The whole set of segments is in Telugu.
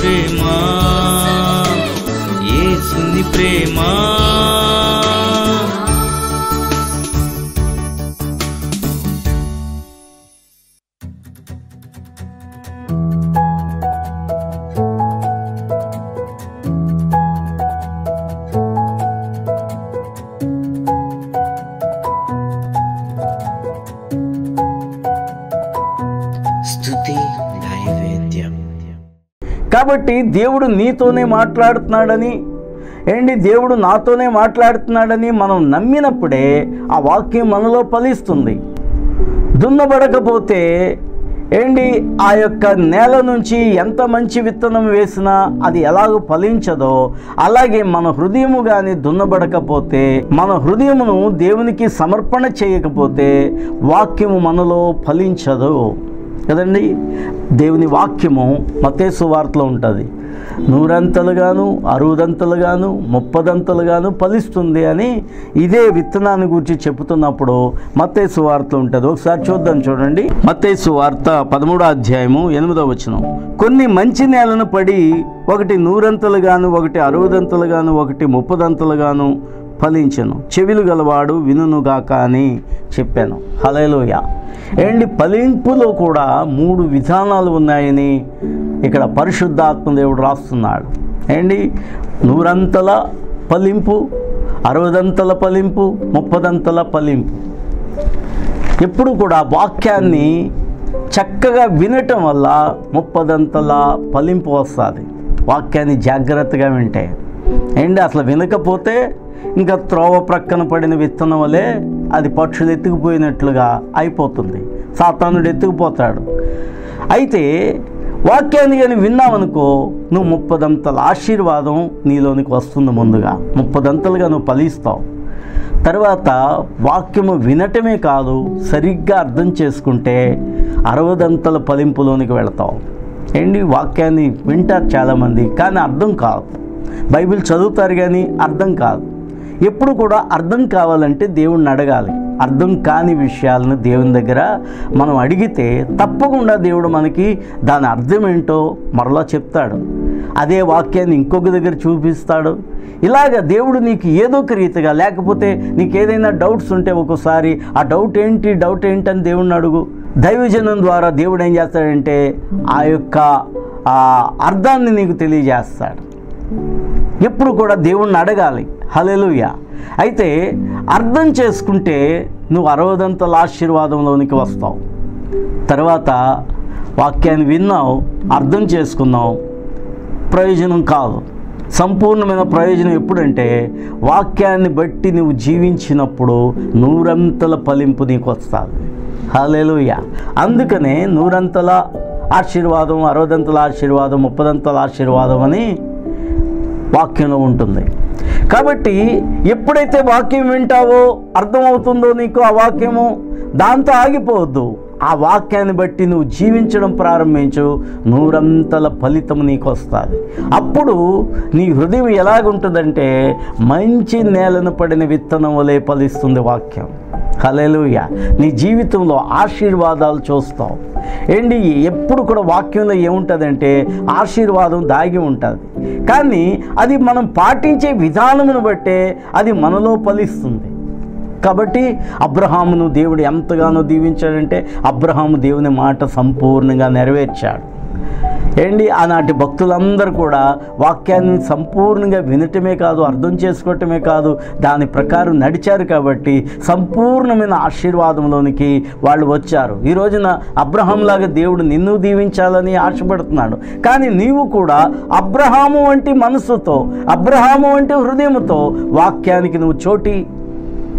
ప్రేమ, యేసుని ప్రేమ. కాబట్టి దేవుడు నీతోనే మాట్లాడుతున్నాడని దేవుడు నాతోనే మాట్లాడుతున్నాడని మనం నమ్మినప్పుడే ఆ వాక్యం మనలో ఫలిస్తుంది. దున్నబడకపోతే ఆ యొక్క నేల నుంచి ఎంత మంచి విత్తనం వేసినా అది ఎలాగో ఫలించదో, అలాగే మన హృదయము కానీ దున్నబడకపోతే, మన హృదయమును దేవునికి సమర్పణ చేయకపోతే వాక్యము మనలో ఫలించదు కదండి. దేవుని వాక్యము మత్తయి సువార్తలో ఉంటుంది. 100 60 30 ఫలిస్తుంది అని ఇదే విత్తనాన్ని గురించి చెబుతున్నప్పుడు మత్తయి సువార్తలో ఉంటుంది. ఒకసారి చూద్దాం, చూడండి. మత్తయి సువార్త 13వ అధ్యాయము 8వ వచనం. కొన్ని మంచి నేలను పడి ఒకటి 100 ఒకటి 60 ఒకటి 30 ఫలించెను. చెవిలు గలవాడు వినుగాక అని చెప్పాను. హల్లెలూయా. ఫలింపులో కూడా 3 విధానాలు ఉన్నాయని ఇక్కడ పరిశుద్ధాత్మ దేవుడు రాస్తున్నాడు. 100 ఫలింపు, 60 ఫలింపు, 30 ఫలింపు. ఎప్పుడు కూడా వాక్యాన్ని చక్కగా వినటం వల్ల 30 ఫలింపు వస్తుంది. వాక్యాన్ని జాగ్రత్తగా వింటే. అసలు వినకపోతే ఇంకా త్రోవ ప్రక్కన పడిన విత్తనం వలె అది పక్షులు ఎత్తుకుపోయినట్లుగా అయిపోతుంది. సాతానుడు ఎత్తుకుపోతాడు. అయితే వాక్యాన్ని కానీ విన్నావనుకో, నువ్వు 30 ఆశీర్వాదం నీలోనికి వస్తుంది. ముందుగా 30 నువ్వు ఫలిస్తావు. తర్వాత వాక్యము వినటమే కాదు, సరిగ్గా అర్థం చేసుకుంటే 60 ఫలింపులోనికి వెళతావు. వాక్యాన్ని వింటారు చాలామంది, కానీ అర్థం కాదు. బైబిల్ చదువుతారు కానీ అర్థం కాదు. ఎప్పుడు కూడా అర్థం కావాలంటే దేవుణ్ణి అడగాలి. అర్థం కాని విషయాలను దేవుని దగ్గర మనం అడిగితే తప్పకుండా దేవుడు మనకి దాని అర్థం ఏంటో మరలా చెప్తాడు. అదే వాక్యాన్ని ఇంకొక దగ్గర చూపిస్తాడు. ఇలాగ దేవుడు నీకు ఏదో ఒక రీతిగా, లేకపోతే నీకు ఏదైనా డౌట్స్ ఉంటే ఒక్కోసారి ఆ డౌట్ ఏంటి అని దేవుణ్ణి అడుగు. దైవజనం ద్వారా దేవుడు ఏం చేస్తాడంటే ఆ యొక్క అర్థాన్ని నీకు తెలియజేస్తాడు. ఎప్పుడు కూడా దేవుణ్ణి అడగాలి. హల్లెలూయా. అయితే అర్థం చేసుకుంటే నువ్వు 60 ఆశీర్వాదంలోనికి వస్తావు. తర్వాత వాక్యాన్ని విన్నావు, అర్థం చేసుకున్నావు, ప్రయోజనం కాదు. సంపూర్ణమైన ప్రయోజనం ఎప్పుడంటే వాక్యాన్ని బట్టి నువ్వు జీవించినప్పుడు 100 ఫలింపు నీకు వస్తుంది. హల్లెలూయా. అందుకనే 100 ఆశీర్వాదం, 60 ఆశీర్వాదం, 30 ఆశీర్వాదం అని వాక్యంలో ఉంటుంది. కాబట్టి ఎప్పుడైతే వాక్యం వింటావో, అర్థమవుతుందో నీకు ఆ వాక్యము, దాంతో ఆగిపోవద్దు. ఆ వాక్యాన్ని బట్టి నువ్వు జీవించడం ప్రారంభించు, 100 ఫలితం నీకు వస్తుంది. అప్పుడు నీ హృదయం ఎలాగుంటుందంటే మంచి నేలను పడిన విత్తనం వలె ఫలిస్తుంది వాక్యం. హల్లెలూయా. నీ జీవితంలో ఆశీర్వాదాలు చూస్తావు. ఎప్పుడు కూడా వాక్యంలో ఏముంటుందంటే ఆశీర్వాదం దాగి ఉంటుంది. కానీ అది మనం పాటించే విధానమును బట్టే అది మనలో ఫలిస్తుంది. కాబట్టి అబ్రహామును దేవుడు ఎంతగానో దీవించాడంటే అబ్రహాము దేవుని మాట సంపూర్ణంగా నెరవేర్చాడు. ఆనాటి భక్తులందరూ కూడా వాక్యాన్ని సంపూర్ణంగా వినటమే కాదు, అర్థం చేసుకోవటమే కాదు, దాని ప్రకారం నడిచారు. కాబట్టి సంపూర్ణమైన ఆశీర్వాదంలోనికి వాళ్ళు వచ్చారు. ఈ రోజున అబ్రహాంలాగా దేవుడు నిన్ను దీవించాలని ఆశపడుతున్నాడు. కానీ నీవు కూడా అబ్రహాము వంటి మనసుతో, అబ్రహాము వంటి హృదయంతో వాక్యానికి నువ్వు చోటి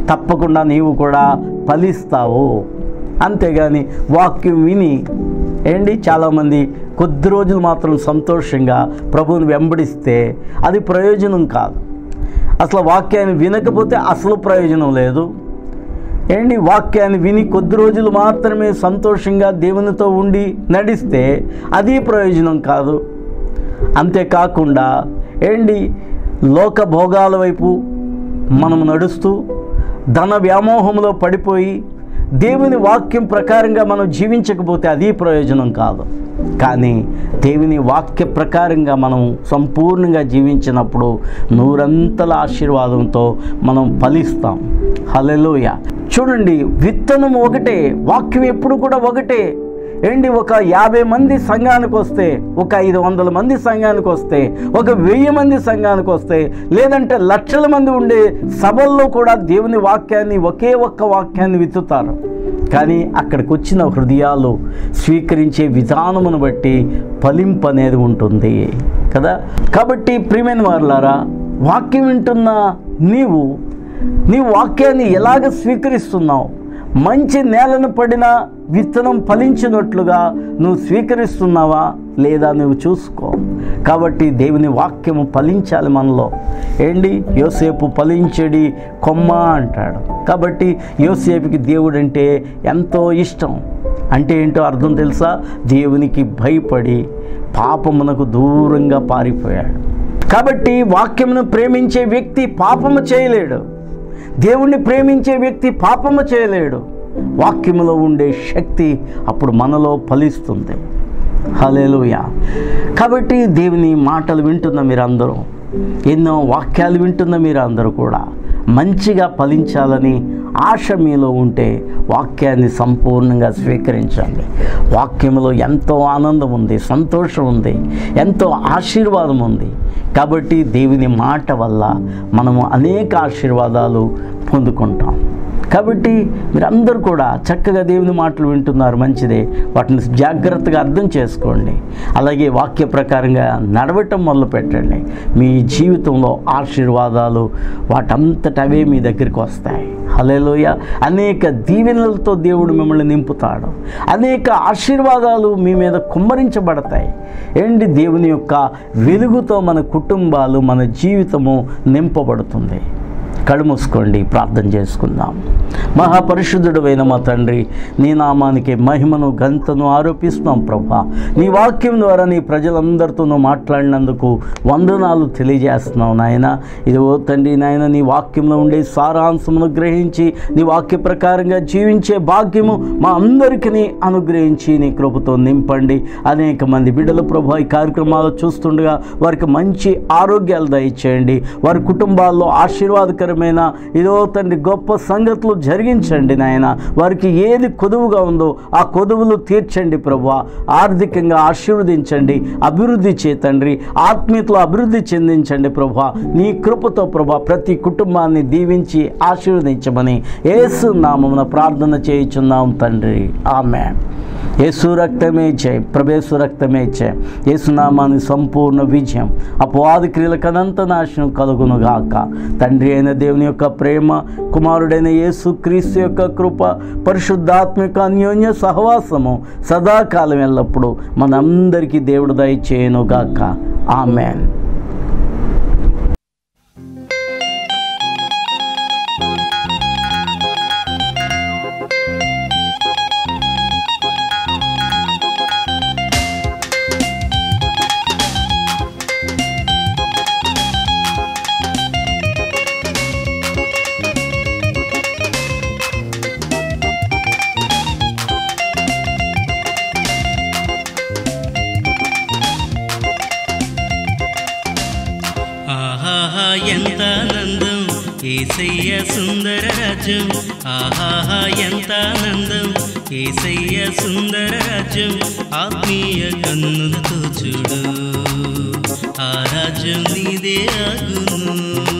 తప్పకుండా నీవు కూడా ఫలిస్తావు. అంతేగాని వాక్యం విని చాలామంది కొద్ది రోజులు మాత్రం సంతోషంగా ప్రభువుని వెంబడిస్తే అది ప్రయోజనం కాదు. అసలు వాక్యాన్ని వినకపోతే అసలు ప్రయోజనం లేదు. వాక్యాన్ని విని కొద్ది రోజులు మాత్రమే సంతోషంగా దేవునితో ఉండి నడిస్తే అది ప్రయోజనం కాదు. అంతేకాకుండా లోక భోగాల వైపు మనం నడుస్తూ ధన వ్యామోహంలో పడిపోయి దేవుని వాక్యం ప్రకారంగా మనం జీవించకపోతే అది ప్రయోజనం కాదు. కానీ దేవుని వాక్య ప్రకారంగా మనం సంపూర్ణంగా జీవించినప్పుడు నూరంతల ఆశీర్వాదంతో మనం ఫలిస్తాం. హల్లెలూయా. చూడండి, విత్తనం ఒకటే, వాక్యం ఎప్పుడు కూడా ఒకటే. ఒక 50 మంది సంఘానికి వస్తే, ఒక 500 మంది సంఘానికి వస్తే, ఒక 1000 మంది సంఘానికి వస్తే, లేదంటే లక్షల మంది ఉండే సభల్లో కూడా దేవుని వాక్యాన్ని, ఒకే ఒక్క వాక్యాన్ని విత్తుతారు. కానీ అక్కడికి వచ్చిన హృదయాలు స్వీకరించే విధానమును బట్టి ఫలింపు అనేది ఉంటుంది కదా. కాబట్టి ప్రియమైన వారులారా, వాక్యం వింటున్న నీవు వాక్యాన్ని ఎలాగ స్వీకరిస్తున్నావు? మంచి నేలను పడిన విత్తనం ఫలించినట్లుగా నువ్వు స్వీకరిస్తున్నావా లేదా నువ్వు చూసుకో. కాబట్టి దేవుని వాక్యము ఫలించాలి మనలో. యోసేపు ఫలించడి కొమ్మ అంటాడు. కాబట్టి యోసేపుకి దేవుడు అంటే ఎంతో ఇష్టం. అంటే ఏంటో అర్థం తెలుసా? దేవునికి భయపడి పాపమునకు దూరంగా పారిపోయాడు. కాబట్టి వాక్యమును ప్రేమించే వ్యక్తి పాపము చేయలేడు. దేవుణ్ణి ప్రేమించే వ్యక్తి పాపము చేయలేడు. వాక్యములో ఉండే శక్తి అప్పుడు మనలో ఫలిస్తుంది. హల్లెలూయా. కాబట్టి దేవుని మాటలు వింటున్న మీరందరూ, ఎన్నో వాక్యాలు వింటున్న మీరందరూ కూడా మంచిగా ఫలించాలని ఆశ మీలో ఉంటే వాక్యాన్ని సంపూర్ణంగా స్వీకరించండి. వాక్యంలో ఎంతో ఆనందం ఉంది, సంతోషం ఉంది, ఎంతో ఆశీర్వాదం ఉంది. కాబట్టి దేవుని మాట వల్ల మనము అనేక ఆశీర్వాదాలు పొందుకుంటాం. కాబట్టి మీరందరూ కూడా చక్కగా దేవుని మాటలు వింటున్నారు, మంచిదే. వాటిని జాగ్రత్తగా అర్థం చేసుకోండి. అలాగే వాక్య ప్రకారంగా నడవటం మొదలు పెట్టండి. మీ జీవితంలో ఆశీర్వాదాలు వాటంతటవే మీ దగ్గరికి వస్తాయి. హల్లెలూయా. అనేక దీవెనలతో దేవుడు మిమ్మల్ని నింపుతాడు. అనేక ఆశీర్వాదాలు మీ మీద కుమ్మరించబడతాయి. దేవుని యొక్క వెలుగుతో మన కుటుంబాలు, మన జీవితము నింపబడుతుంది. కళ్ళు మూసుకోండి, ప్రార్థన చేసుకుందాం. మహాపరిశుద్ధుడైన మా తండ్రి, నీ నామానికి మహిమను ఘనతను ఆరోపిస్తున్నాం ప్రభా. నీ వాక్యం ద్వారా నీ ప్రజలందరితోనూ మాట్లాడినందుకు వందనాలు తెలియజేస్తున్నావు నాయన. ఇదిగో తండ్రి నాయన, నీ వాక్యంలో ఉండే సారాంశమును గ్రహించి నీ వాక్య ప్రకారంగా జీవించే భాగ్యము మా అందరికీ అనుగ్రహించి నీ కృపతో నింపండి. అనేక మంది బిడ్డలు ప్రభా ఈ కార్యక్రమాలు చూస్తుండగా వారికి మంచి ఆరోగ్యాలు దయచేయండి. వారి కుటుంబాల్లో ఆశీర్వాదకరమైన ఇదో తండ్రి గొప్ప సంగతులు జరిగించండి నాయన. వారికి ఏది కొదువుగా ఉందో ఆ కొదువులు తీర్చండి ప్రభువా. ఆర్థికంగా ఆశీర్వదించండి, అభివృద్ధి చేతండ్రి, ఆత్మీయతలో అభివృద్ధి చెందించండి ప్రభువా. నీ కృపతో ప్రభువా ప్రతి కుటుంబాన్ని దీవించి ఆశీర్వదించమని యేసు నామమున ప్రార్థన చేయుచున్నాం తండ్రి. ఆమేన్. యేసు రక్తమే జయ, ప్రభేసు రక్తమే జయ. యేసునామాని సంపూర్ణ విజయం, అపవాది క్రియలకు అనంత నాశనం కలుగునుగాక. తండ్రి అయిన దేవుని యొక్క ప్రేమ, కుమారుడైన యేసు క్రీస్తు యొక్క కృప, పరిశుద్ధాత్మిక అన్యోన్య సహవాసము సదాకాలం ఎల్లప్పుడూ మనందరికీ దేవుడు దయచేయునుగాక. ఆమేన్. ఎంత ఆనందం యేసయ్య సుందర రాజ్యం. ఆహాహా ఎంత ఆనందం యేసయ్య సుందర రాజ్యం. ఆత్మీయ కన్నులతో చూడు, ఆ రాజ్యం నీదే ఆగును.